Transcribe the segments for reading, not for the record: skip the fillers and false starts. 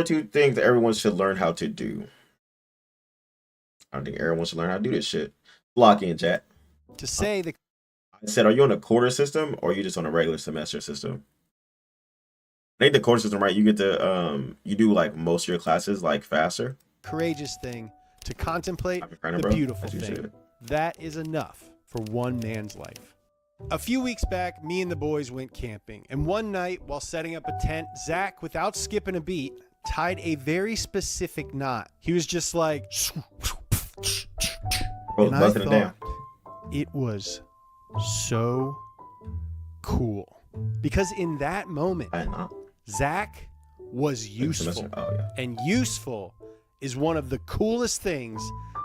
two things that everyone should learn how to do. I don't think everyone should learn how to do this shit. Block in chat. To say the I said, are you on a quarter system or are you just on a regular semester system? I think the quarter system, right? You get to you do like most of your classes like faster. courageous thing to contemplate Kinda, the bro. beautiful As you thing. should. That is enough for one man's life. A few weeks back, me and the boys went camping, and one night while setting up a tent, Zach, without skipping a beat, tied a very specific knot. He was just like, Bro, and I busting it down. thought it was so cool because in that moment, I not. Zach was useful, Oh, yeah. and useful is one of the coolest things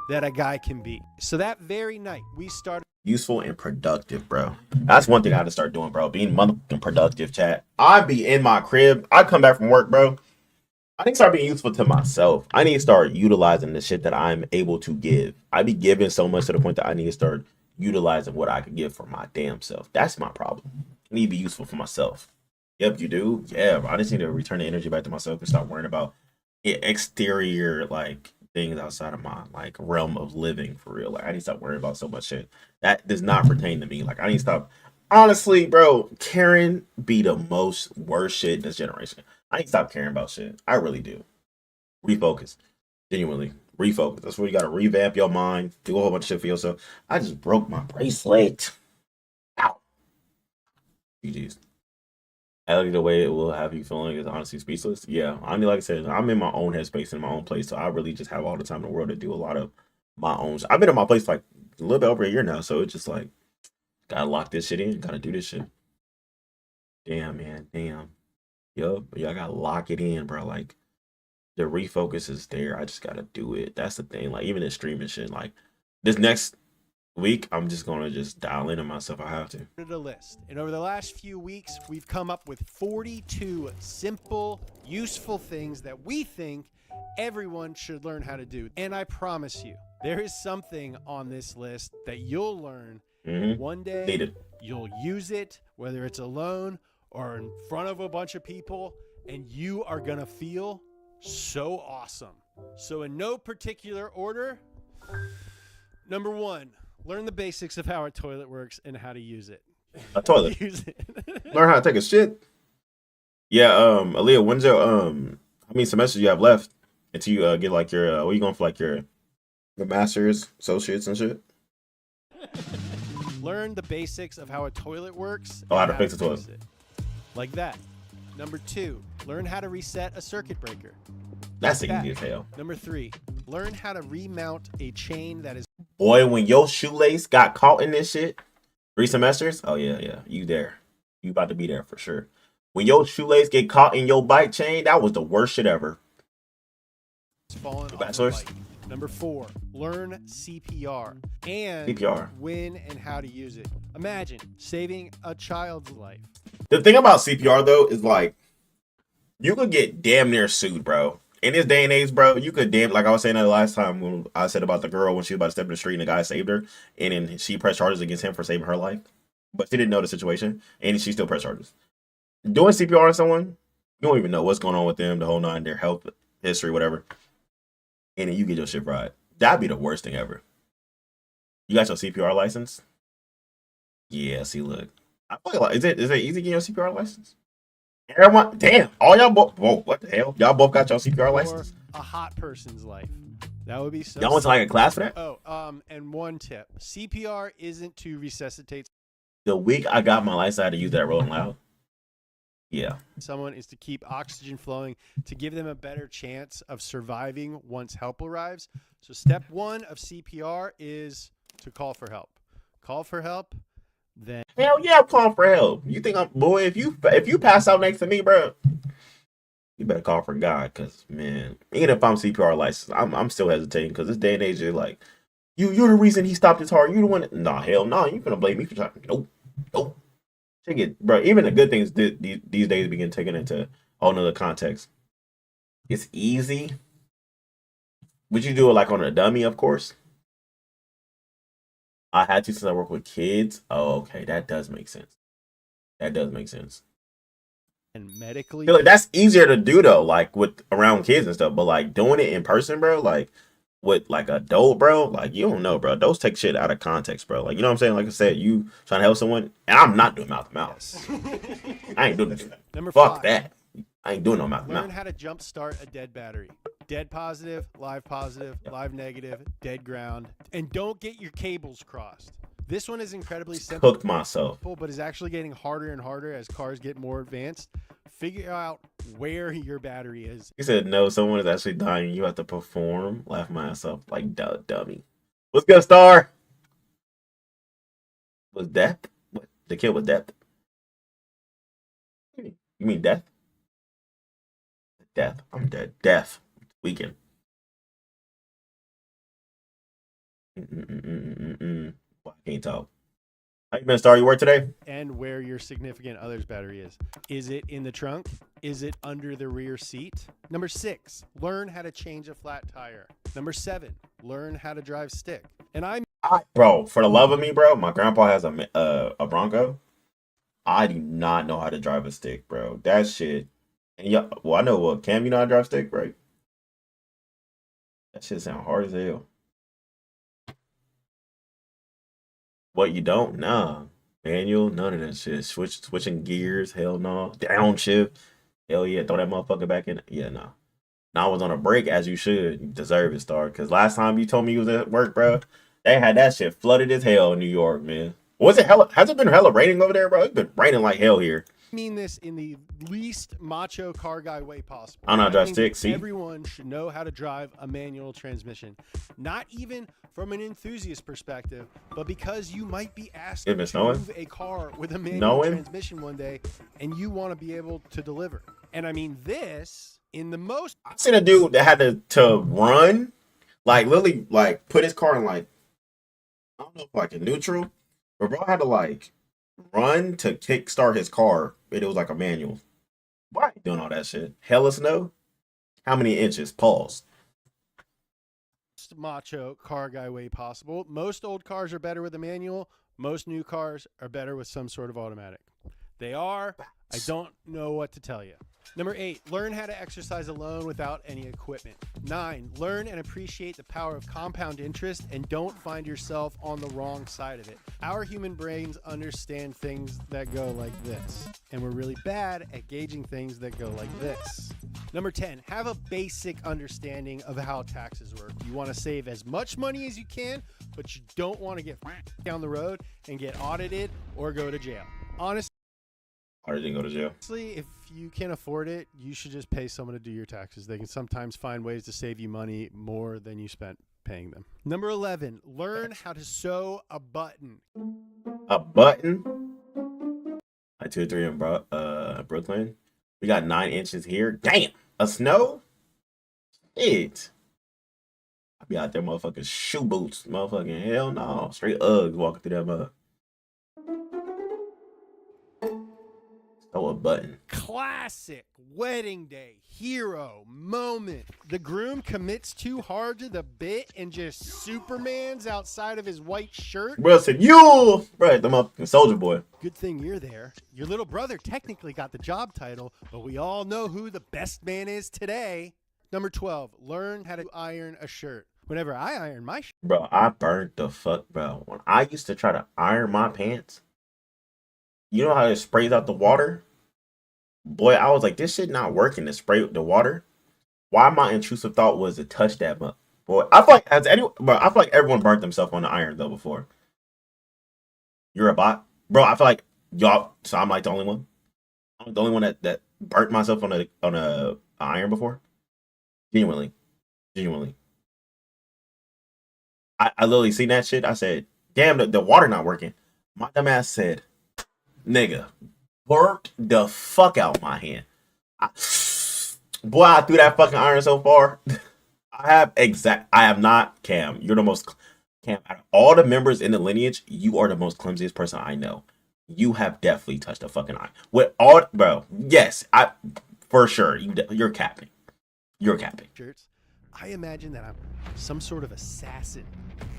that a guy can be. So that very night, we started. Useful and productive, bro. That's one thing I had to start doing, bro. Being motherfucking productive, chat. I'd be in my crib. I come back from work, bro. I need to start being useful to myself. I need to start utilizing the shit that I'm able to give. I be giving so much to the point that I need to start utilizing what I can give for my damn self. That's my problem. I need to be useful for myself. Yep, you do. Yeah, I just need to return the energy back to myself and stop worrying about exterior like things outside of my like realm of living for real. Like I need to stop worrying about so much shit that does not pertain to me. Like I need to stop. Honestly, bro, caring be the most worst shit in this generation. I need to stop caring about shit. I really do. Refocus. Genuinely. Refocus. That's where you gotta revamp your mind, do a whole bunch of shit for yourself. I just broke my bracelet. Ow. GG's. The way it will have you feeling is honestly speechless. Yeah, I mean, like I said, I'm in my own headspace in my own place, so I really just have all the time in the world to do a lot of my own. I've been in my place like a little bit over a year now, so it's just like gotta lock this shit in, gotta do this shit. Damn, man, damn. Yup, yeah, I gotta lock it in, bro. Like the refocus is there. I just gotta do it. That's the thing. Like even in streaming shit, like this next week, I'm just gonna just dial into myself. I have to. A list, and over the last few weeks we've come up with 42 simple, useful things that we think everyone should learn how to do. And I promise you, there is something on this list that you'll learn one day. Needed. You'll use it, whether it's alone or in front of a bunch of people, and you are gonna feel so awesome. So in no particular order, number one, learn the basics of how a toilet works and how to use it. A toilet. Use it. Learn how to take a shit. Yeah, Aaliyah, when's your how many semesters you have left until you get like your what are you going for like your masters, associates and shit? Learn the basics of how a toilet works. Oh, and how to fix a toilet. it. Like that. Number two, learn how to reset a circuit breaker. That's Like that. easy as hell. Number three, learn how to remount a chain that is. Boy, when your shoelace got caught in this shit, 3 semesters, oh yeah, you there. You about to be there for sure. When your shoelace get caught in your bike chain, that was the worst shit ever. Fallen off the Bachelor's? bike. Number four, learn CPR and CPR. when and how to use it. Imagine saving a child's life. The thing about CPR though is like you could get damn near sued, bro. In this day and age, bro, you could like I was saying that last time when I said about the girl when she was about to step in the street and the guy saved her, and then she pressed charges against him for saving her life, but she didn't know the situation, and she still pressed charges. Doing CPR on someone, you don't even know what's going on with them, the whole nine, their health history, whatever, and then you get your shit fried. That'd be the worst thing ever. You got your CPR license? Yeah. See, look, I feel like is it easy to get your CPR license? Everyone, damn, all y'all both. Whoa, what the hell? Y'all both got your CPR Or license? a hot person's life. That would be so. Y'all went to like a class for that? Oh, and one tip: CPR isn't to resuscitate The week I got my license, I had to use that Rolling Loud. Yeah. someone, is to keep oxygen flowing to give them a better chance of surviving once help arrives. So step one of CPR is to call for help. Call for help, then Hell yeah, I'm calling for help. You think I'm boy? If you pass out next to me, bro, you better call for God, cause man, even if I'm CPR licensed, I'm still hesitating because this day and age is like, you're the reason he stopped his heart. You the one. Nah, hell no. You gonna blame me for trying? Nope. Take it, bro. Even the good things these days begin taken into a whole nother context. It's easy. Would you do it like on a dummy? Of course. I had to since I work with kids. Oh, okay, that does make sense. That does make sense. and medically. I feel like that's easier to do though, like with around kids and stuff. But like doing it in person, bro, like with like adult, bro, like you don't know, bro. Those take shit out of context, bro. Like you know what I'm saying? Like I said, you trying to help someone, and I'm not doing mouth to mouth. Yes. I ain't doing that. Number Fuck 5. that. I ain't doing no mouth to Learn mouth. how to jumpstart a dead battery. Dead positive, live negative, dead ground. And don't get your cables crossed. This one is incredibly simple, Cooked myself. but is actually getting harder and harder as cars get more advanced. Figure out where your battery is. He said, no, someone is actually dying. You have to perform. Laugh my ass off like dummy. What's good, Star? Was death? What? The kid was death? You mean death? Death. I'm dead. Death. Weekend. Well, I can't talk. How you been, Star? You work today? And where your significant other's battery is. Is it in the trunk? Is it under the rear seat? Number 6, learn how to change a flat tire. Number 7, learn how to drive stick. And Bro, for the love of me, bro, my grandpa has a Bronco. I do not know how to drive a stick, bro. That shit. And yeah, well, I know what Cam, you know how to drive stick, right? That shit sound hard as hell. What, you don't? Nah. Manual, none of that shit. Switching gears, hell no. Downshift, hell yeah. Throw that motherfucker back in. Yeah, no. Now I was on a break, as you should. You deserve it, Star. Because last time you told me you was at work, bro, they had that shit flooded as hell in New York, man. Was it hella? Has it been hella raining over there, bro? It's been raining like hell here. I mean this in the least macho car guy way possible. I know how to drive think stick, see? Everyone should know how to drive a manual transmission. Not even from an enthusiast perspective, but because you might be asked If to it's snowing? move a car with a manual Knowing? transmission one day, and you want to be able to deliver. And I mean this in the most. I seen a dude that had to run, like literally, like put his car in like, I don't know, like in neutral, but bro had to like run to kickstart his car. It was like a manual. Why are you doing all that shit? Hella snow? How many inches? Pause. Macho car guy way possible. Most old cars are better with a manual. Most new cars are better with some sort of automatic. They are. I don't know what to tell you. Number 8, learn how to exercise alone without any equipment. 9, learn and appreciate the power of compound interest and don't find yourself on the wrong side of it. Our human brains understand things that go like this, and we're really bad at gauging things that go like this. Number 10, have a basic understanding of how taxes work. You want to save as much money as you can, but you don't want to get down the road and get audited or go to jail. Honestly, I didn't go to jail. if you can't afford it, you should just pay someone to do your taxes. They can sometimes find ways to save you money more than you spent paying them. Number 11, learn how to sew a button. A button? Like 2 or 3 in Brooklyn. We got 9 inches here. Damn! A snow? Shit. I be out there motherfucking shoe boots. Motherfucking hell no. Straight Uggs walking through that mud. Oh, a button. Classic wedding day hero moment. The groom commits too hard to the bit and just Supermans outside of his white shirt. Wilson, you! Right, the motherfucking soldier boy. Good thing you're there. Your little brother technically got the job title, but we all know who the best man is today. Number 12, learn how to iron a shirt. Whenever I iron my shirt. Bro, I burned the fuck, bro. When I used to try to iron my pants, you know how it sprays out the water? Boy, I was like, this shit not working to spray the water. Why my intrusive thought was to touch that much. Boy, I feel like bro, I feel like everyone burnt themselves on the iron though before. You're a bot? Bro, I feel like y'all, so I'm like the only one. I'm the only one that burnt myself on a iron before. Genuinely. I literally seen that shit. I said, damn, the water not working. My dumb ass said, nigga, burnt the fuck out my hand. Boy, I threw that fucking iron so far. I have not, Cam. You're the most, Cam, out of all the members in the lineage, you are the most clumsiest person I know. You have definitely touched a fucking iron. With all, bro, yes, for sure, you're capping. You're capping. Shirts. I imagine that I'm some sort of assassin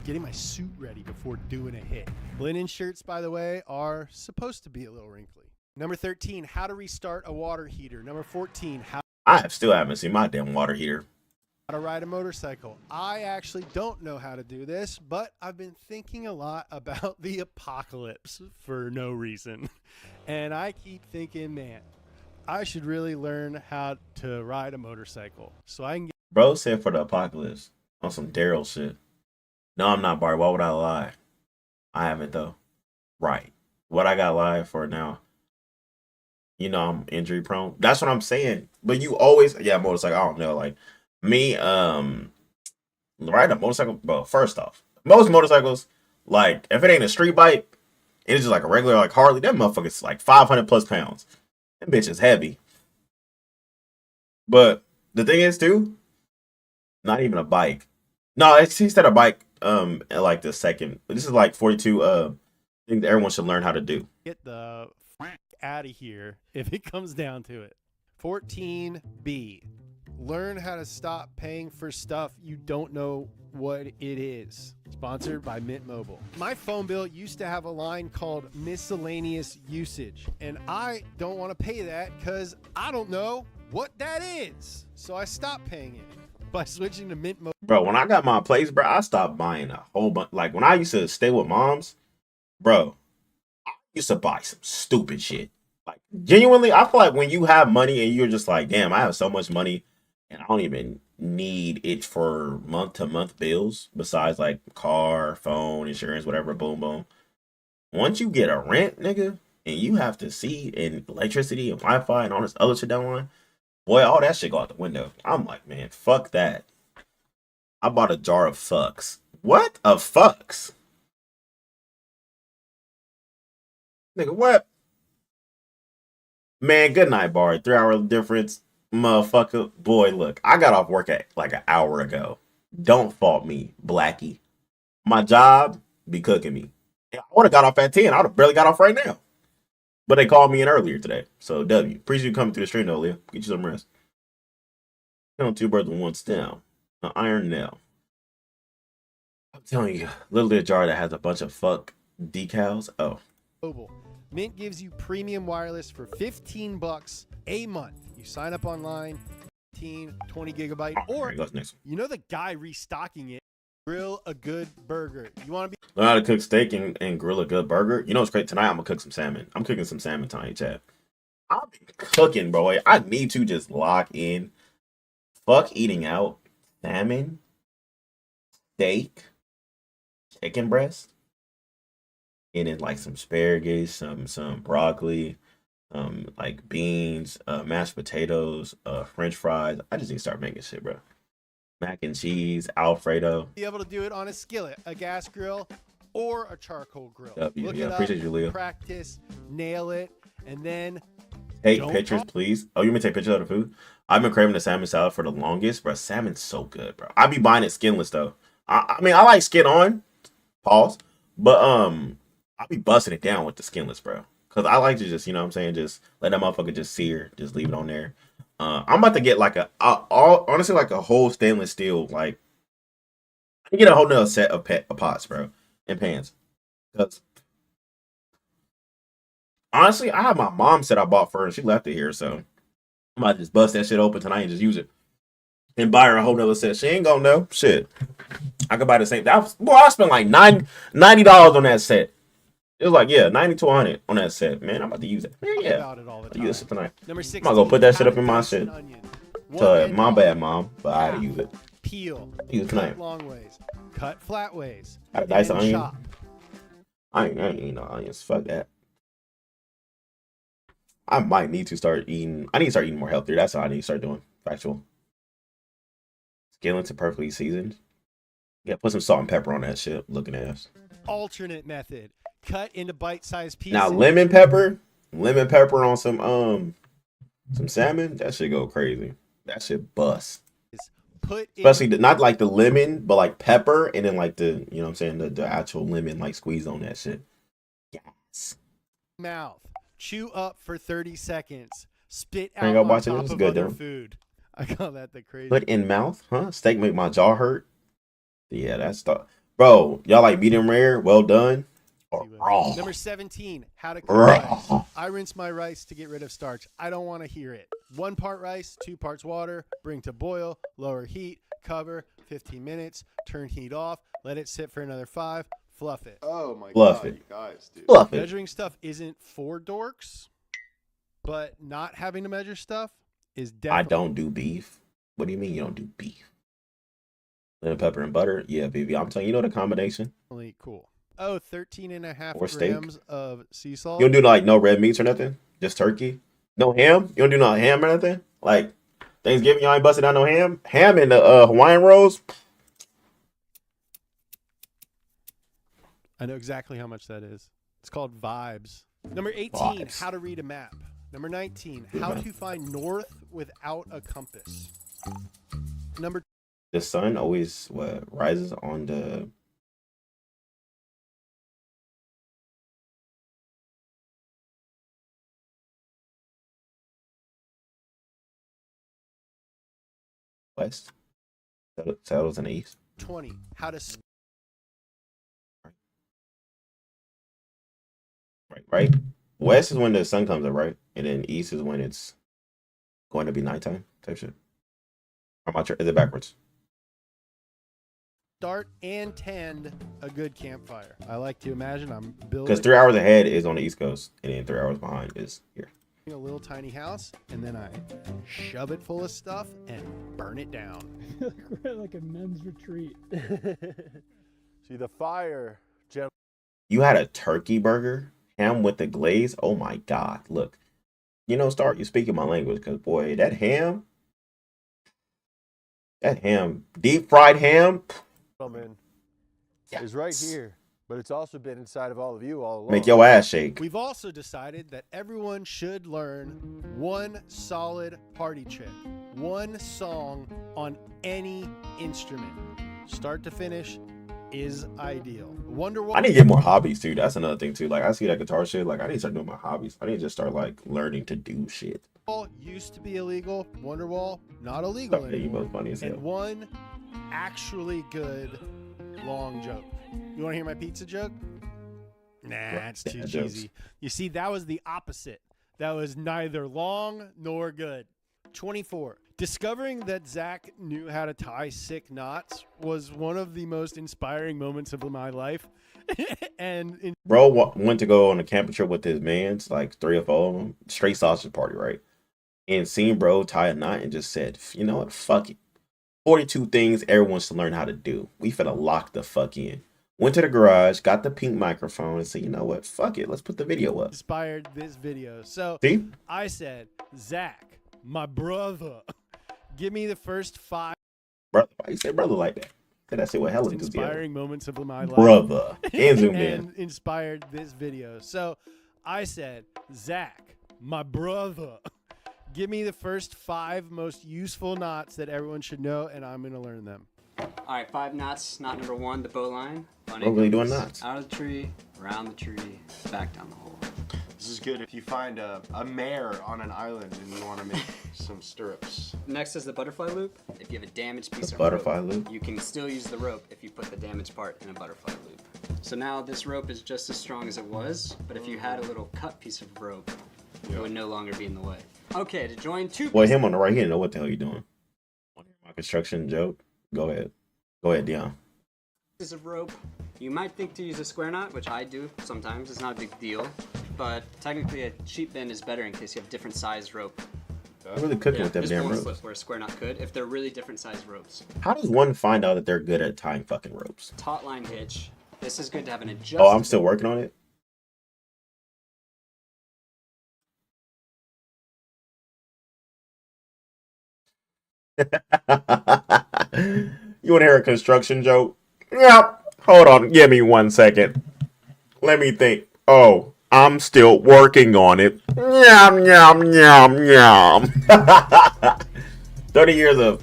getting my suit ready before doing a hit. Linen shirts, by the way, are supposed to be a little wrinkly. Number 13, how to restart a water heater. Number 14, how Still haven't seen my damn water heater. to ride a motorcycle. I actually don't know how to do this, but I've been thinking a lot about the apocalypse for no reason. And I keep thinking, man, I should really learn how to ride a motorcycle so I can get Bro said for the apocalypse on some Daryl shit. No, I'm not, Bari. Why would I lie? I haven't though. Right. What I got live for now? You know, I'm injury prone. That's what I'm saying. But you always, yeah, motorcycle. I don't know, like me, riding a motorcycle. Bro, first off, most motorcycles, like if it ain't a street bike, it's just like a regular like Harley. That motherfucker's like 500 plus pounds. That bitch is heavy. But the thing is too, not even a bike. No, he said a bike. Like the second. This is like 42. Thing that everyone should learn how to do. get the out of here if it comes down to it. 14B, learn how to stop paying for stuff you don't know what it is. Sponsored by Mint Mobile. My phone bill used to have a line called miscellaneous usage, and I don't want to pay that because I don't know what that is. So I stopped paying it by switching to Mint Mobile. Bro, when I got my place, bro, I stopped buying a whole bunch. Like when I used to stay with moms, bro, I used to buy some stupid shit. Like genuinely, I feel like when you have money and you're just like, damn, I have so much money and I don't even need it for month to month bills besides like car, phone, insurance, whatever, boom, boom. Once you get a rent, nigga, and you have to see and electricity and Wi-Fi and all this other shit down the line, boy, all that shit go out the window. I'm like, man, fuck that. I bought a jar of fucks. What? Of fucks? Nigga, what? Man, good night, Bari. 3 hour difference. Motherfucker. Boy, look, I got off work at like an hour ago. Don't fault me, Blackie. My job be cooking me. I would have got off at 10. I would have barely got off right now. But they called me in earlier today. So, W. Appreciate you coming through the stream, though, Leah. Get you some rest. Killing two birds with one stone. An iron nail. I'm telling you, literally a jar that has a bunch of fuck decals. Oh. Mobile. Mint gives you premium wireless for $15 a month. You sign up online, 15, 20 gigabyte, or you know the guy restocking it, grill a good burger. You want to be learn how to cook steak and grill a good burger. You know what's great? Tonight I'm gonna cook some salmon. I'm cooking some salmon tonight, chat. I've been cooking, bro. I need to just lock in. Fuck eating out. Salmon, steak, chicken breast, and then like some asparagus, some broccoli, like beans, mashed potatoes, French fries. I just need to start making shit, bro. Mac and cheese, Alfredo. Be able to do it on a skillet, a gas grill, or a charcoal grill. Look it up, appreciate you, Leo. Practice, nail it, and then take pictures, please. Oh, you mean take pictures of the food? I've been craving the salmon salad for the longest, bro. Salmon's so good, bro. I be buying it skinless though. I mean, I like skin on. Pause. But I'll be busting it down with the skinless, bro. Cause I like to just, you know what I'm saying, just let that motherfucker just sear, just leave it on there. I'm about to get like honestly like a whole stainless steel, like I can get a whole nother set of pots, bro, and pans. Cause honestly, I have my mom set I bought for her and she left it here, so I might just bust that shit open tonight and just use it. And buy her a whole nother set. She ain't gonna know. Shit. I could buy the same. Boy, I spent like $90 on that set. It was like, yeah, 90 to 100 on that set. Man, I'm about to use it. Man, yeah. I'll use it tonight. Number 16, I'm gonna go put that shit up in my shit. My bad, mom. But I had to use it. Peel. Use it tonight. Long ways. Cut flat ways. I had a dice onion. Chop. I ain't eating no onions. Fuck that. I might need to start eating. I need to start eating more healthier. That's what I need to start doing. Factual. Skillets are perfectly seasoned. Yeah, put some salt and pepper on that shit. Looking ass. Alternate method. Cut into bite-sized pieces. Now lemon pepper on some salmon. That shit go crazy. That shit bust. Especially not like the lemon, but like pepper, and then like the, you know what I'm saying, the actual lemon like squeezed on that shit. Yes. Mouth. Chew up for 30 seconds. Spit out on top of other food. I call that the crazy. Put in mouth, huh? Steak make my jaw hurt. Yeah, that's the bro. Y'all like medium rare, well done. with. Raw. Number 17, how to cook Raw. rice. I rinse my rice to get rid of starch. I don't want to hear it. 1 part rice, 2 parts water, bring to boil, lower heat, cover, 15 minutes, turn heat off, let it sit for another 5, fluff it. Oh my Fluff god, it. you guys, dude. Fluff it. Measuring stuff isn't for dorks, but not having to measure stuff is definitely. I don't do beef. What do you mean you don't do beef? Lemon pepper and butter? Yeah, baby. I'm telling you, you know the combination. Cool. Oh, 13 and a half Or steak. grams of sea salt. You don't do like no red meats or nothing? Just turkey? No ham? You don't do no ham or nothing? Like Thanksgiving, y'all ain't busting out no ham? Ham in the Hawaiian rolls? I know exactly how much that is. It's called vibes. Number 18, Vibes. how to read a map. Number 19, how to find north without a compass. Number The sun always rises on the west, settles in the east. 20, how to Right. West is when the sun comes up, right? And then east is when it's going to be nighttime type shit. Is it backwards? start and tend a good campfire. I like to imagine I'm building Because 3 hours ahead is on the east coast, and then 3 hours behind is here. a little tiny house, and then I shove it full of stuff and burn it down. We're at like a men's retreat. See, the fire, Jim. You had a turkey burger, ham with the glaze. Oh my god! Look, you speaking my language, because boy, that ham, deep fried ham. Gentlemen, Yes. is right here, but it's also been inside of all of you all along. Make your ass shake. We've also decided that everyone should learn one solid party trick, one song on any instrument, start to finish, is ideal. Wonderwall. I need to get more hobbies too. That's another thing too. Like I see that guitar shit. Like I need to start doing my hobbies. I need to just start like learning to do shit. Used to be illegal. Wonderwall, not illegal Yeah, you anymore. both funny as hell. And one actually good long joke. You want to hear my pizza joke? Nah, it's too Dad cheesy. jokes. You see, that was the opposite. That was neither long nor good. 24. Discovering that Zach knew how to tie sick knots was one of the most inspiring moments of my life. And Bro went to go on a camping trip with his mans, like 3 or 4 of them, straight sausage party, right? And seen bro tie a knot and just said, you know what, fuck it. 42 things everyone should learn how to do. We finna lock the fuck in. Went to the garage, got the pink microphone, and said, you know what, fuck it, let's put the video up. inspired this video. So See? I said, Zach, my brother, give me the first 5 Brother, why you say brother like that? Said that shit with hella enthusiasm. inspiring moments of my life. Brother. And zoomed in. and inspired this video. So I said, Zach, my brother, give me the first 5 most useful knots that everyone should know, and I'm going to learn them. All right, 5 knots. Knot number 1, the bow line. Bro really doing knots. Out of the tree, around the tree, back down the hole. This is good if you find a mare on an island and you want to make some stirrups. Next is the butterfly loop. If you have a damaged piece The of butterfly rope, loop? you can still use the rope if you put the damaged part in a butterfly loop. So now this rope is just as strong as it was, but if you had a little cut piece of rope, it would no longer be in the way. Okay, to join 2 Boy, him on the right, he didn't know what the hell you doing. My construction joke? Go ahead. Go ahead, Dion. pieces of rope, you might think to use a square knot, which I do sometimes. It's not a big deal. But technically a sheep bend is better in case you have different sized rope. I'm really cooking with them this damn won't ropes. slip where a square knot could if they're really different sized ropes. How does one find out that they're good at tying fucking ropes? Taut line hitch. This is good to have an adjustment. Oh, I'm still working on it? You want to hear a construction joke? Yep. Hold on. Give me 1 second. Let me think. Oh, I'm still working on it. Yum, yum, yum, yum. 30 years of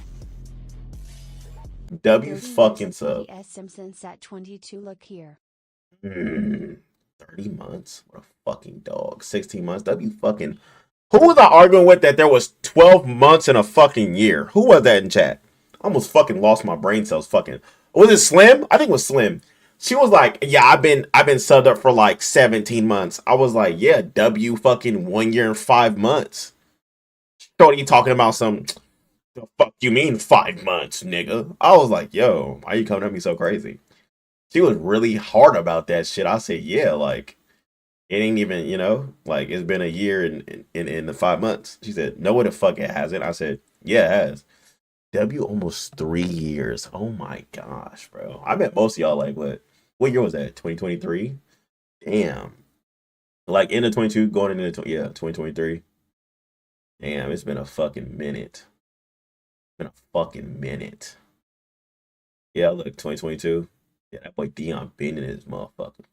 W fucking sub. S. Simpson sat 22. Look here. 30 months? What a fucking dog. 16 months? W fucking... Who was I arguing with that there was 12 months in a fucking year? Who was that in chat? I almost fucking lost my brain cells fucking... Was it Slim? I think it was Slim. She was like, yeah, I've been subbed up for like 17 months. I was like, yeah, W fucking 1 year and 5 months. Shorty talking about some, the fuck you mean 5 months, nigga? I was like, yo, why you coming at me so crazy? She was really hard about that shit. I said, yeah, like, it ain't even, like, it's been a year in the 5 months. She said, no, what the fuck it hasn't. I said, yeah, it has. W almost 3 years. Oh my gosh, bro. I met most of y'all like what year was that? 2023? Damn. Like end of 22, going into 2023. Damn, it's been a fucking minute. Been a fucking minute. Yeah, look, 2022. Yeah, that boy Dion been in his motherfucker.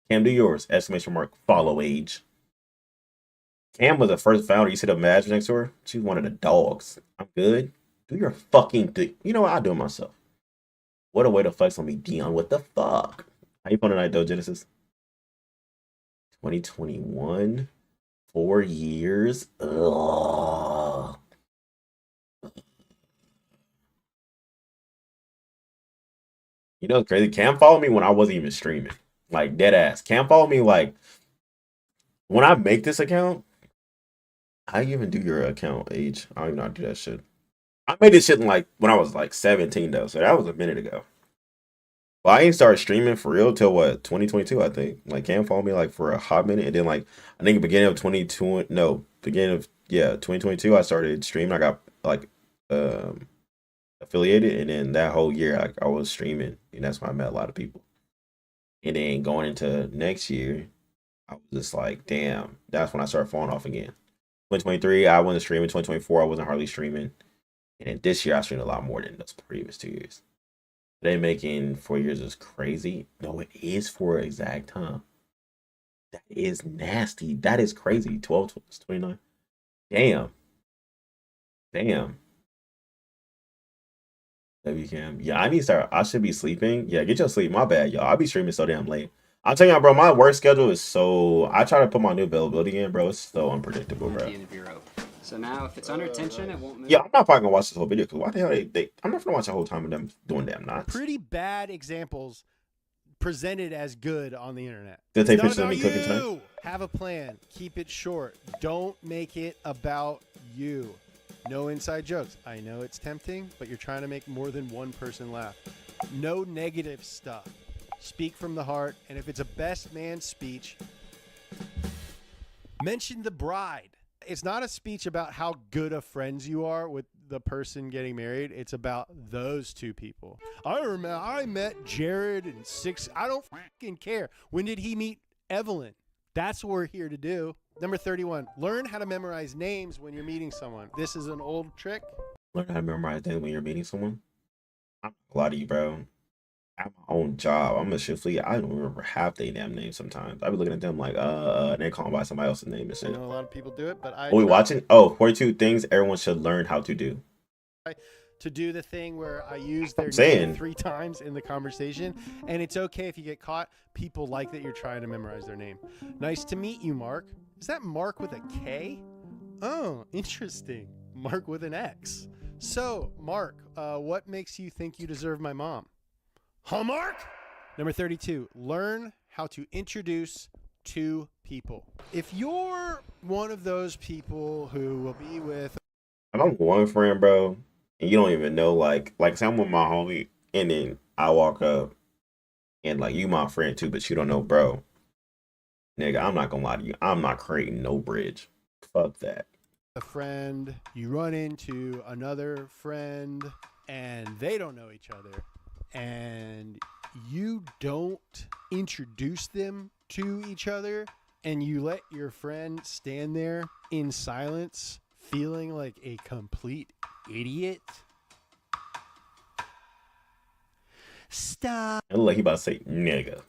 Cam, do yours. Exclamation mark. Follow age. Cam was the first founder. You see the badge next to her? She's one of the dogs. I'm good. Do your fucking thing. You know what? I'll do it myself. What a way to flex on me, Dion. What the fuck? How you feeling tonight, though, Genesis? 2021. 4 years. Ugh. You know what's crazy? Cam followed me when I wasn't even streaming. Like, dead ass. Cam followed me, like, when I make this account, how you even do your account age? I don't even know how to do that shit. I made this shit in, like, when I was, like, 17, though. So that was a minute ago. Well, I ain't started streaming for real till what, 2022, I think. Like, Cam followed me like for a hot minute, and then like I think beginning of 2022, I started streaming. I got like affiliated, and then that whole year I was streaming, and that's when I met a lot of people. And then going into next year, I was just like, damn, that's when I started falling off again. 2023, I wasn't streaming. 2024, I wasn't hardly streaming, and then this year I streamed a lot more than those previous 2 years. They making 4 years is crazy. No, it is for exact time. That is nasty. That is crazy. 12, 29. Damn. WCam. Yeah, I need to start. I should be sleeping. Yeah, get your sleep. My bad, y'all. I'll be streaming so damn late. I'll tell y'all, bro, my work schedule is so. I try to put my new availability in, bro. It's so unpredictable, At bro. the end of your rope. So now, if it's under tension, it won't move. Yeah, I'm not probably gonna watch this whole video because why the hell I'm not gonna watch the whole time of them doing damn knots. Pretty bad examples presented as good on the internet. Did they take It's pictures of not me about cooking tonight? you. Have a plan. Keep it short. Don't make it about you. No inside jokes. I know it's tempting, but you're trying to make more than one person laugh. No negative stuff. Speak from the heart, and if it's a best man speech, mention the bride. It's not a speech about how good of friends you are with the person getting married. It's about those two people. I met Jared in 6. I don't fucking care. When did he meet Evelyn? That's what we're here to do. Number 31, learn how to memorize names when you're meeting someone. This is an old trick. Learn how to memorize names when you're meeting someone. I'm not gonna lie to you, bro. I have my own job. I'm a shift lead. I don't remember half their damn names sometimes. I be looking at them like, and they call them by somebody else's name and I shit. know a lot of people do it, but I Are we try watching? Oh, 42 things everyone should learn how to do. to do the thing where I use their saying. name 3 times in the conversation, and it's okay if you get caught. People like that you're trying to memorize their name. Nice to meet you, Mark. Is that Mark with a K? Oh, interesting. Mark with an X. So, Mark, what makes you think you deserve my mom? Huh, Mark? Number 32, learn how to introduce 2 people. If you're one of those people who will be with If I'm one friend, bro, and you don't even know, like say I'm with my homie, and then I walk up, and like you my friend too, but you don't know, bro. Nigga, I'm not gonna lie to you. I'm not creating no bridge. Fuck that. a friend, you run into another friend, and they don't know each other, and you don't introduce them to each other, and you let your friend stand there in silence, feeling like a complete idiot. Stop. I look like he about to say nigga.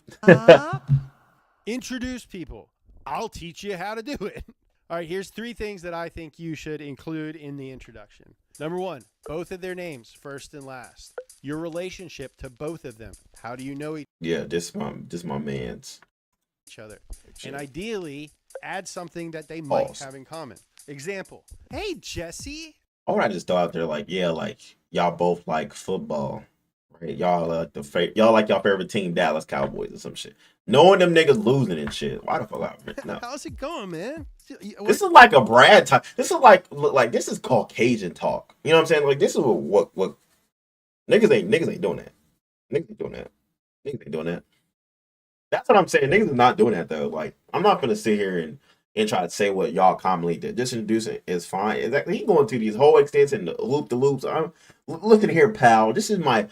Introduce people. I'll teach you how to do it. All right, here's 3 things that I think you should include in the introduction. Number 1, both of their names, first and last. Your relationship to both of them. How do you know Yeah, this my man's. each other? And ideally, add something that they might Pause. have in common. Example. Hey, Jesse. Or I just throw out there like, yeah, like y'all both like football, right? Y'all y'all like y'all favorite team, Dallas Cowboys or some shit. Knowing them niggas losing and shit. Why the fuck out? No. How's it going, man? This is like a Brad talk. This is like this is Caucasian talk. You know what I'm saying? Like this is what niggas ain't doing that. Niggas ain't doing that. Niggas ain't doing that. That's what I'm saying. Niggas is not doing that though. Like I'm not gonna sit here and try to say what y'all commonly did. Just introducing is fine. Exactly. He going through these whole extents and loop the loops. I'm looking here, pal. This is my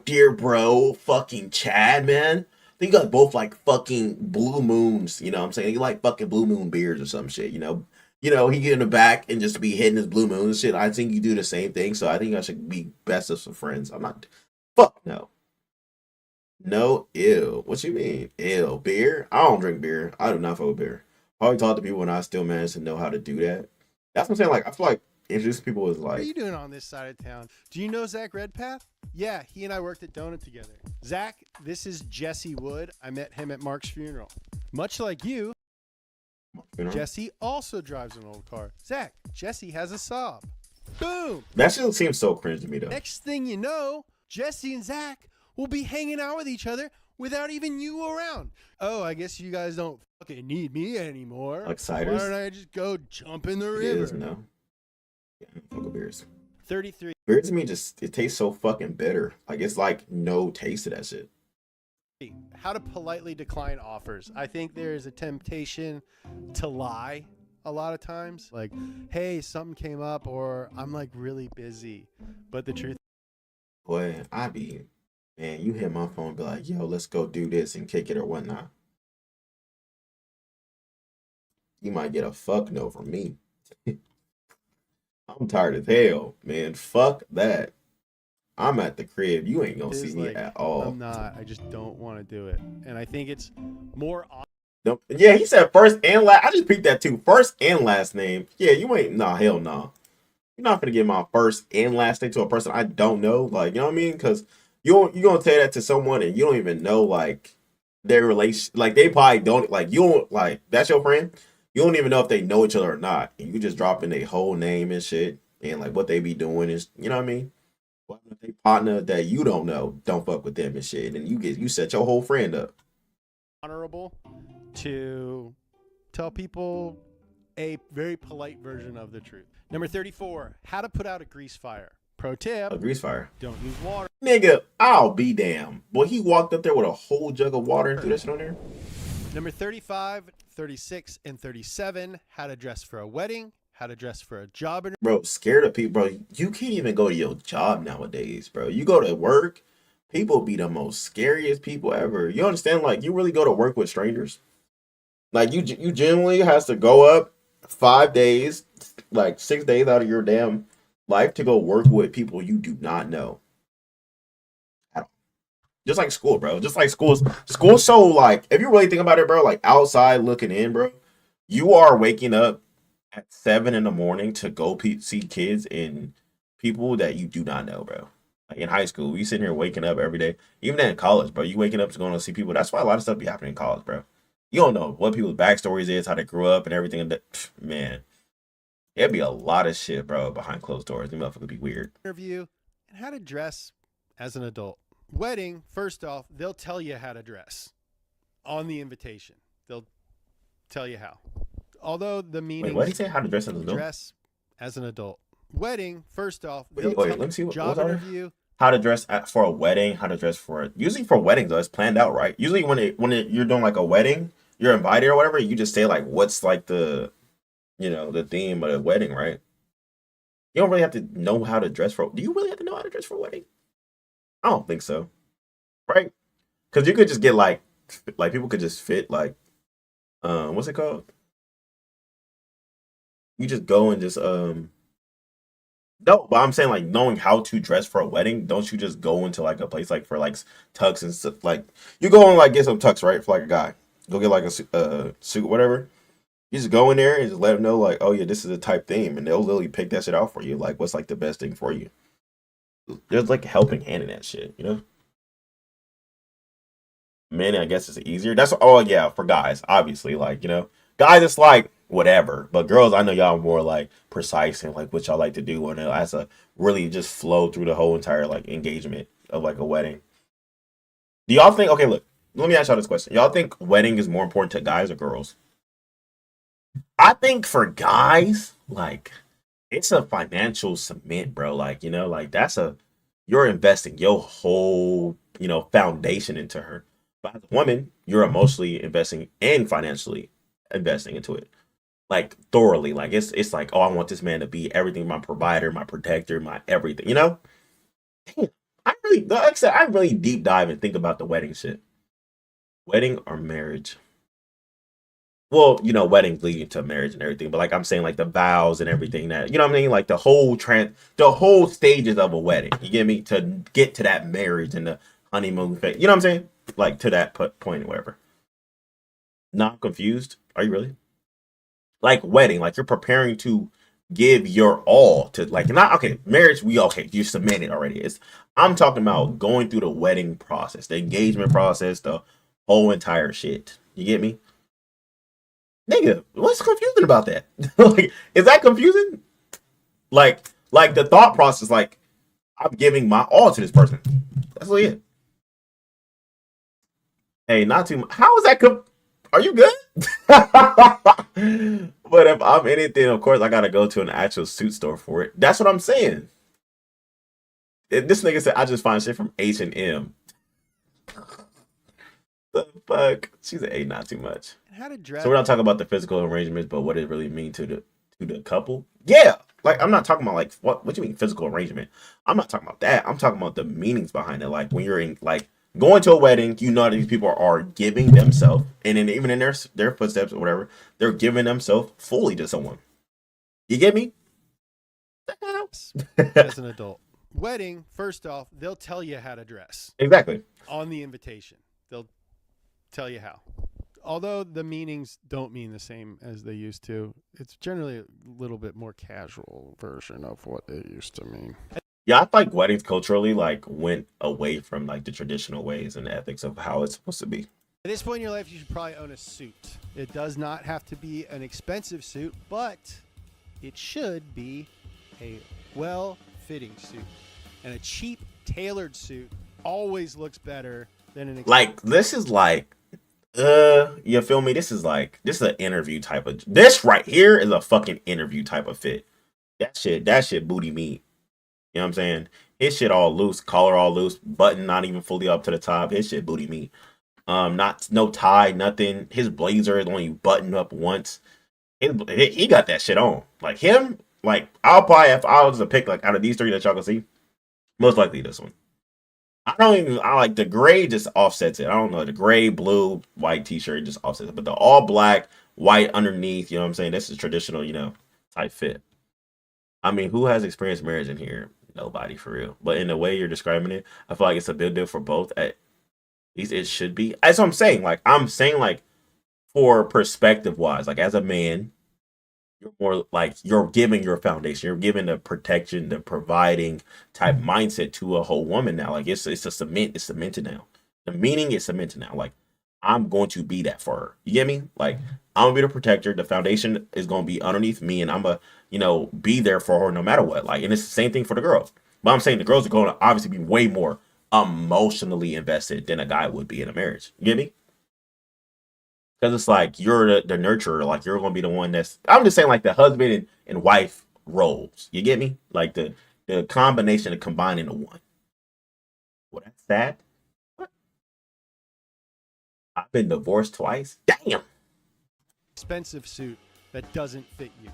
dear bro, fucking Chad, man. You guys both like fucking blue moons. You know what I'm saying? You like fucking blue moon beers or some shit. You know, he get in the back and just be hitting his blue moon and shit. I think you do the same thing. So I think I should be best of some friends. I'm not. Fuck no. No, ew. What you mean? Ew. Beer? I don't drink beer. I do not fuck with beer. Probably talk to people when I still manage to know how to do that. That's what I'm saying. Like, I feel like introducing people is What are like, you doing on this side of town? Do you know Zach Redpath? Yeah, he and I worked at Donut together. Zach, this is Jesse Wood. I met him at Mark's funeral. Much like you, you know, Jesse also drives an old car. Zach, Jesse has a Saab. Boom! that shit seems so cringe to me though. Next thing you know, Jesse and Zach will be hanging out with each other without even you around. Oh, I guess you guys don't fucking need me anymore. Like Why ciders. don't I just go jump in the It river? is no. Yeah, fuck with beers. 33. Beers to me just it tastes so fucking bitter. Like it's like no taste to that shit. How to politely decline offers. I think there's a temptation to lie a lot of times. Like, hey, something came up, or I'm like really busy. But the truth, Boy, man, you hit my phone and be like, yo, let's go do this and kick it or whatnot. You might get a fuck no from me. I'm tired as hell, man. Fuck that. I'm at the crib. You ain't gonna is see me like, at all. I'm not. I just don't want to do it. And I think it's more Yeah, he said first and last. I just picked that too. First and last name. Yeah, you ain't. Nah, hell no. You're not gonna give my first and last name to a person I don't know. Like, you know what I mean? Because you gonna tell that to someone and you don't even know like their relation. Like, they probably don't. Like, you don't like that's your friend. You don't even know if they know each other or not, and you just dropping their whole name and shit and like what they be doing is, you know what I mean? What if they partner that you don't know don't fuck with them and shit, and you set your whole friend up. honorable to tell people a very polite version of the truth. Number 34, how to put out a grease fire. Pro tip, A grease fire. don't use water. Nigga, I'll be damned. Boy, he walked up there with a whole jug of water and threw that shit on there. Number 35, 36, and 37, how to dress for a wedding, how to dress for a job interview. Bro, scared of people, bro. You can't even go to your job nowadays, bro. You go to work, people be the most scariest people ever. You understand? Like, you really go to work with strangers. Like, you generally has to go up 5 days, like 6 days out of your damn life to go work with people you do not know. Just like school, bro. Just like school's so like, if you really think about it, bro, like outside looking in, bro, you are waking up at 7 in the morning to go see kids and people that you do not know, bro. Like in high school, you sitting here waking up every day. Even in college, bro, you waking up to going to see people. That's why a lot of stuff be happening in college, bro. You don't know what people's backstories is, how they grew up and everything. And man, it'd be a lot of shit, bro, behind closed doors. These motherfuckers be weird. And how to dress as an adult. Wedding, first off, they'll tell you how to dress on the invitation. They'll tell you how. Although the meaning Wait, what did he say? How to dress as an adult? dress as an adult. Wedding, first off, Wait, they'll let me see. What job was that? interview. How to dress for a wedding? How to dress for usually for weddings though, it's planned out, right? Usually you're doing like a wedding, you're invited or whatever. You just say like what's like the the theme of the wedding, right? You don't really have to know how to dress for. Do you really have to know how to dress for a wedding? I don't think so, right? Because you could just get like people could just fit like what's it called? You just go and just no, but I'm saying like knowing how to dress for a wedding. Don't you just go into like a place like for like tux and stuff? Like you go and like get some tux, right? For like a guy, go get like a suit, whatever. You just go in there and just let them know like, oh yeah, this is a type theme, and they'll literally pick that shit out for you. Like what's like the best thing for you. There's like a helping hand in that shit, you know. Men, I guess it's easier. That's yeah for guys, obviously. Like guys, it's like whatever. But girls, I know y'all more like precise and like what y'all like to do, and it has to really just flow through the whole entire like engagement. of like a wedding. Do y'all think? Okay, look. Let me ask y'all this question. Y'all think wedding is more important to guys or girls? I think for guys, like it's a financial cement, bro. Like, like you're investing your whole, foundation into her. But as a woman, you're emotionally investing and financially investing into it. Like thoroughly. Like it's like, oh, I want this man to be everything, my provider, my protector, my everything, Damn, like I said, I really deep dive and think about the wedding shit. Wedding or marriage? Well, weddings leading to marriage and everything, but like I'm saying, like the vows and everything that what I mean, like the whole stages of a wedding. You get me to get to that marriage and the honeymoon phase. You know what I'm saying? Like to that point, or whatever. Not confused. Are you really? Like wedding, like you're preparing to give your all to like not okay. Marriage, you submitted already. I'm talking about going through the wedding process, the engagement process, the whole entire shit. You get me? Nigga, what's confusing about that? Like, is that confusing? Like the thought process, like I'm giving my all to this person. That's really it. Hey, not too much. How is that? Are you good? But if I'm anything, of course, I gotta go to an actual suit store for it. That's what I'm saying. This nigga said I just find shit from H&M. The fuck? She's an A, not too much. How to dress. So we're not talking about the physical arrangements, but what it really mean to the couple. Yeah, like I'm not talking about like what do you mean physical arrangement? I'm not talking about that. I'm talking about the meanings behind it. Like when you're in like going to a wedding, these people are giving themselves, and then even in their footsteps or whatever, they're giving themselves fully to someone. You get me? As an adult. Wedding, first off, they'll tell you how to dress. Exactly. On the invitation. They'll tell you how. Although the meanings don't mean the same as they used to, it's generally a little bit more casual version of what it used to mean. Yeah, I feel like weddings culturally like went away from like the traditional ways and the ethics of how it's supposed to be. At this point in your life, you should probably own a suit. It does not have to be an expensive suit, but it should be a well-fitting suit. And a cheap, tailored suit always looks better than an like this is like you feel me? This is an interview type of this right here is a fucking interview type of fit. That shit booty meat. You know what I'm saying? His shit all loose, collar all loose, button not even fully up to the top. His shit booty meat. Not no tie, nothing. His blazer is only buttoned up once. He got that shit on. Like him, like I'll probably if I was to pick like out of these three that y'all can see, most likely this one. I like the gray just offsets it. I don't know. The gray, blue, white t-shirt just offsets it. But the all black, white underneath, you know what I'm saying? This is traditional, type fit. I mean, who has experienced marriage in here? Nobody for real. But in the way you're describing it, I feel like it's a big deal for both. At least it should be. That's what I'm saying. Like, for perspective wise, like as a man, you're more like you're giving your foundation. You're giving the protection, the providing type mindset to a whole woman now. Like it's a cement. It's cemented now. The meaning is cemented now. Like I'm going to be that for her. You get me? Like I'm gonna be the protector. The foundation is gonna be underneath me, and I'm gonna be there for her no matter what. Like, and it's the same thing for the girls. But I'm saying the girls are going to obviously be way more emotionally invested than a guy would be in a marriage. You get me? Because it's like you're the nurturer, like you're gonna be the one that's. I'm just saying like the husband and wife roles. You get me? Like the combination of combining the one. Well, that's sad. What? I've been divorced twice. Damn. Expensive suit that doesn't fit you.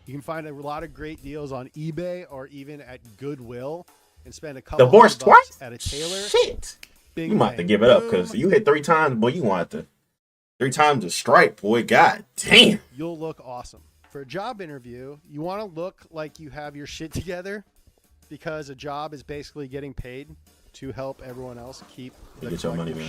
You can find a lot of great deals on eBay or even at Goodwill and spend a couple divorced twice at a tailor. Shit. Bing, you might have to give it up because you hit 3 times, boy. You want to. 3 times a strike, boy. God damn. You'll look awesome. For a job interview, you want to look like you have your shit together because a job is basically getting paid to help everyone else keep the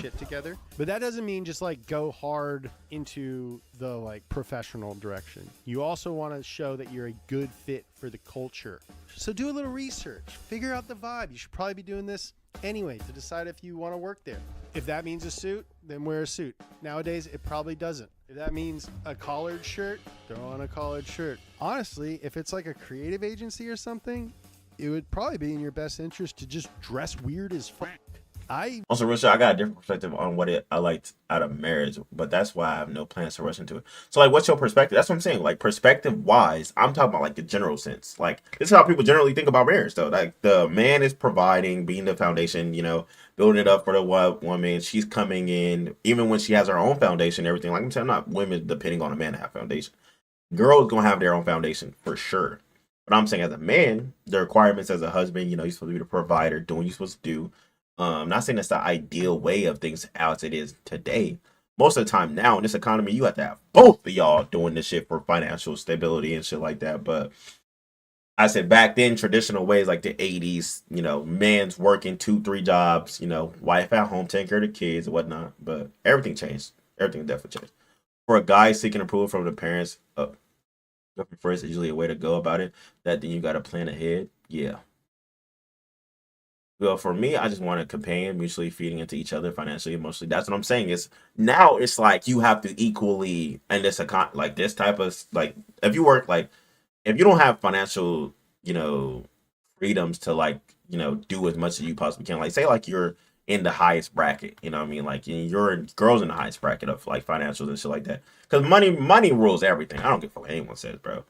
shit together. But that doesn't mean just like go hard into the like professional direction. You also want to show that you're a good fit for the culture. So do a little research, figure out the vibe. You should probably be doing this anyway to decide if you want to work there. If that means a suit, then wear a suit. Nowadays, it probably doesn't. If that means a collared shirt, throw on a collared shirt. Honestly, if it's like a creative agency or something, it would probably be in your best interest to just dress weird as fuck. Also, real shit, I got a different perspective on what I liked out of marriage, but that's why I have no plans to rush into it. So, like, what's your perspective? That's what I'm saying. Like, perspective wise, I'm talking about like the general sense. Like, this is how people generally think about marriage, though. Like, the man is providing, being the foundation, you know, building it up for the woman. She's coming in, even when she has her own foundation, everything. Like I'm saying, not women depending on a man to have foundation. Girls gonna have their own foundation for sure. But I'm saying, as a man, the requirements as a husband, you know, you're supposed to be the provider, doing what you're supposed to do. Not saying that's the ideal way of things as it is today. Most of the time now in this economy, you have to have both of y'all doing this shit for financial stability and shit like that. But I said back then, traditional ways like the 80s, you know, man's working 2-3 jobs, you know, wife at home, taking care of the kids and whatnot. But everything changed. Everything definitely changed. For a guy seeking approval from the parents, first is usually a way to go about it. That then you got to plan ahead. Yeah. Well, for me, I just want a companion, mutually feeding into each other financially, emotionally. That's what I'm saying. Is now it's like you have to equally, and this like this type of like, if you work like, if you don't have financial, you know, freedoms to like, you know, do as much as you possibly can. Like, say like you're in the highest bracket, you know what I mean? Like you're girls in the highest bracket of like financials and shit like that. Because money rules everything. I don't give a fuck what anyone says, bro.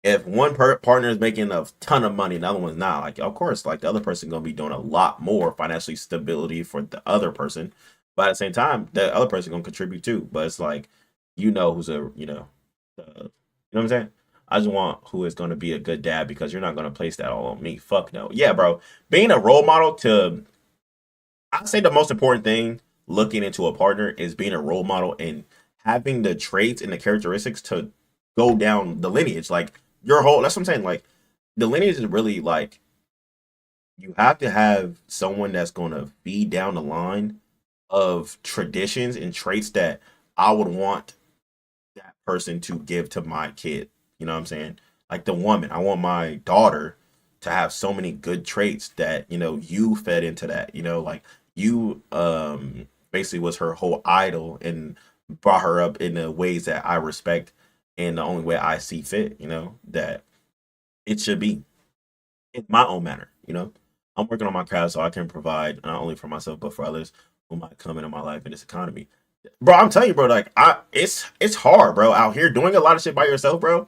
If one partner is making a ton of money and the other one's not, like, of course, like the other person gonna be doing a lot more financially stability for the other person, but at the same time, the other person gonna contribute too. But it's like, you know, who's a, you know what I'm saying? I just want who is gonna be a good dad, because you're not gonna place that all on me. Fuck no. Yeah, bro. Being a role model to, I'd say the most important thing looking into a partner is being a role model and having the traits and the characteristics to go down the lineage. Like, your whole, that's what I'm saying. Like, the lineage is really like, you have to have someone that's going to feed down the line of traditions and traits that I would want that person to give to my kid. You know what I'm saying? Like the woman, I want my daughter to have so many good traits that, you know, you fed into that, you know, like you basically was her whole idol and brought her up in the ways that I respect and the only way I see fit, you know, that it should be in my own manner, you know. I'm working on my craft so I can provide not only for myself but for others who might come into my life in this economy. Bro, I'm telling you, bro, like it's hard, bro, out here doing a lot of shit by yourself, bro.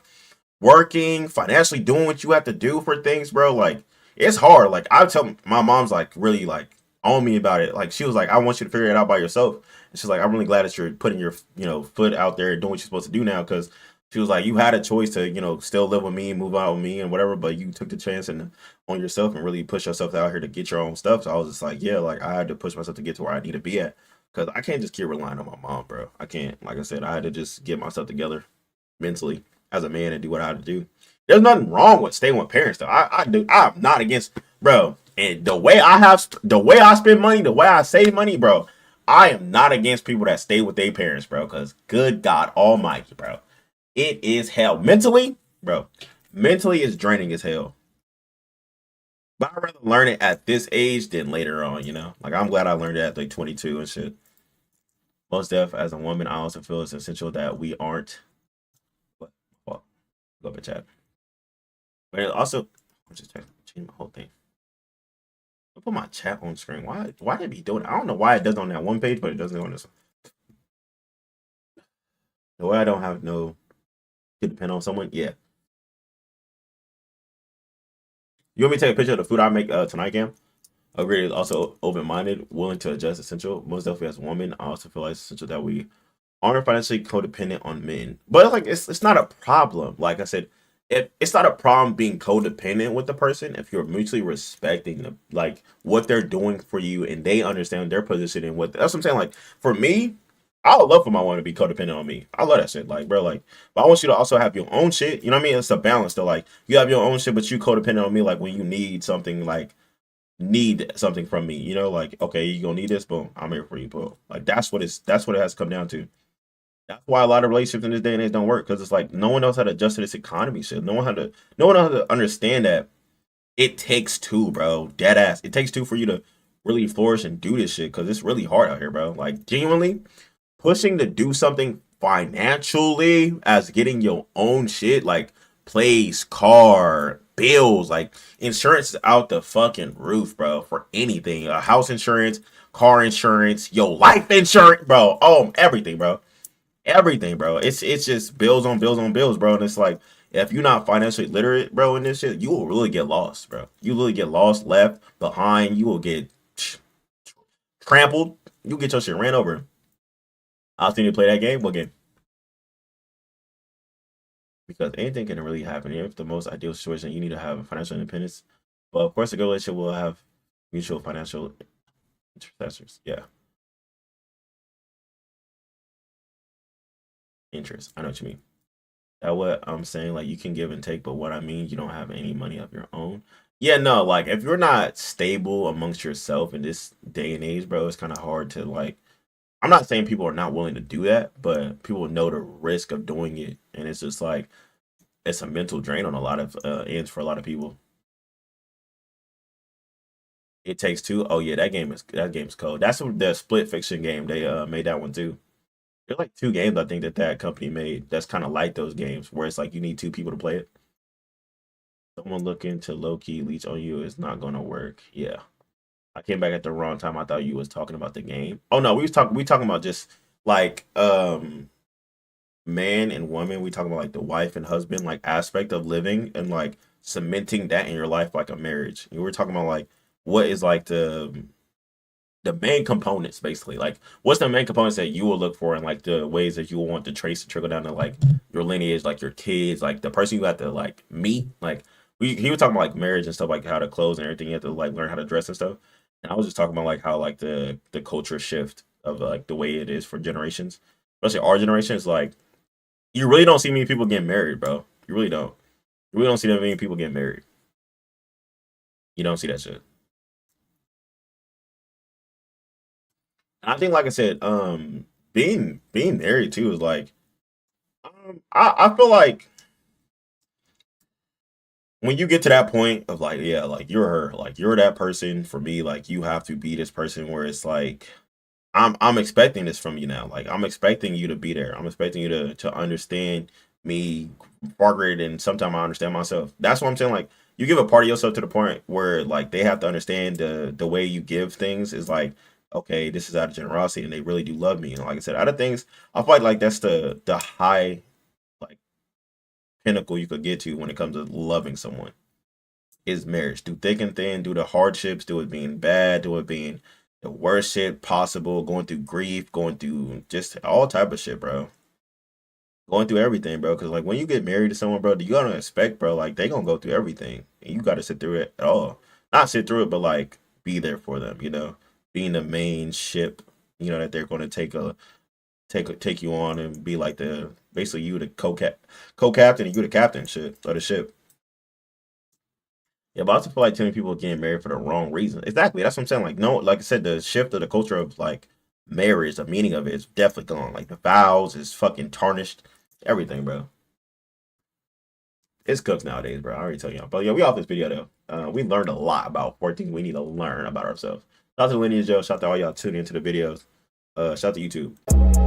Working, financially doing what you have to do for things, bro. Like, it's hard. Like, I tell my mom's like really like on me about it. Like, she was like, I want you to figure it out by yourself. And she's like, I'm really glad that you're putting your, you know, foot out there and doing what you're supposed to do now, because she was like, you had a choice to, you know, still live with me, move out with me and whatever, but you took the chance and on yourself and really push yourself out here to get your own stuff. So I was just like, yeah, like I had to push myself to get to where I need to be at, because I can't just keep relying on my mom, bro. I can't. Like I said, I had to just get myself together mentally as a man and do what I had to do. There's nothing wrong with staying with parents, though. I'm not against, bro. And the way I spend money, the way I save money, bro, I am not against people that stay with their parents, bro. Because good God Almighty, bro, it is hell mentally, bro. Mentally, it's draining as hell. But I'd rather learn it at this age than later on, you know. Like, I'm glad I learned it at like 22 and shit. Most deaf, as a woman, I also feel it's essential that we aren't. What? Well, go up and chat. But it also, I'm just changing my whole thing. I put my chat on screen. Why did it be doing it? I don't know why it does on that one page, but it doesn't on this one. The way I don't have no to depend on someone. Yeah. You want me to take a picture of the food I make tonight, Cam? Agreed. Is also open-minded, willing to adjust. Essential. Most definitely as a woman, I also feel like it's essential that we aren't financially codependent on men. But like, it's not a problem. Like I said, it's not a problem being codependent with the person if you're mutually respecting the, like, what they're doing for you and they understand their position and what. That's what I'm saying. Like, for me, I would love for my woman to be codependent on me. I love that shit. Like, bro, like, but I want you to also have your own shit. You know what I mean? It's a balance though. Like, you have your own shit, but you codependent on me. Like, when you need something, like, need something from me, you know, like, okay, you gonna need this, boom, I'm here for you, boom. Like, that's what it has to come down to. That's why a lot of relationships in this day and age don't work, because it's like no one knows how to adjust to this economy shit. No one knows how to understand that it takes two, bro. Dead ass. It takes two for you to really flourish and do this shit, because it's really hard out here, bro. Like, genuinely pushing to do something financially as getting your own shit, like place, car, bills. Like insurance is out the fucking roof, bro. For anything, house insurance, car insurance, yo, life insurance, bro. Oh, everything, bro. Everything, bro. It's just bills on bills on bills, bro. And it's like if you're not financially literate, bro, in this shit, you will really get lost, bro. You really get lost, left behind. You will get trampled. You get your shit ran over. I was thinking to play that game. What game? Because anything can really happen. If the most ideal situation, you need to have financial independence. But of course, a good relationship will have mutual financial intercessors. Yeah. Interest. I know what you mean. That what I'm saying. Like you can give and take, but what I mean, you don't have any money of your own. Yeah, no, like if you're not stable amongst yourself in this day and age, bro, it's kind of hard to like. I'm not saying people are not willing to do that, but people know the risk of doing it, and it's just like it's a mental drain on a lot of ends for a lot of people. It Takes Two. Oh yeah, that game's cold. That's the split fiction game. They made that one too. There's like two games I think that company made that's kind of like those games where it's like you need two people to play it. Someone looking to low key leech on you is not gonna work. Yeah, I came back at the wrong time. I thought you was talking about the game. Oh no, we talking about just like man and woman. We talking about like the wife and husband like aspect of living and like cementing that in your life like a marriage. And we're talking about like what is like the main components basically, like what's the main components that you will look for and like the ways that you will want the trace to trickle down to like your lineage, like your kids, like the person you have to like meet. Like he was talking about like marriage and stuff, like how to clothes and everything, you have to like learn how to dress and stuff. And I was just talking about like how like the culture shift of like the way it is for generations, especially our generation. Is like you really don't see many people getting married, bro. You really don't. You really don't see that many people getting married. You don't see that shit. I think, like I said, being married too is like, I feel like when you get to that point of like, yeah, like you're her, like you're that person for me, like you have to be this person where it's like, I'm expecting this from you now. Like I'm expecting you to be there. I'm expecting you to understand me far greater than sometimes I understand myself. That's what I'm saying. Like you give a part of yourself to the point where like they have to understand the way you give things is like, okay, this is out of generosity and they really do love me. And like I said, out of things, I feel like that's the high like pinnacle you could get to when it comes to loving someone is marriage. Through thick and thin, through the hardships, through it being bad, through it being the worst shit possible, going through grief, going through just all type of shit, bro. Going through everything, bro. Because like when you get married to someone, bro, you gotta expect, bro, like they gonna go through everything, and you gotta sit through it at all. Not sit through it, but like be there for them. You know, being the main ship. You know that they're gonna take you on and be like the basically you the co-captain and you the captain shit of the ship. Yeah, but I also feel like too many people are getting married for the wrong reason. Exactly, that's what I'm saying. Like, no, like I said, the shift of the culture of like marriage, the meaning of it is definitely gone. Like the vows is fucking tarnished. Everything, bro. It's cooks nowadays, bro. I already tell y'all. But yeah, we off this video though. We learned a lot about 14. We need to learn about ourselves. Shout out to Lineage Joe. Shout out to all y'all tuning into the videos. Shout out to YouTube.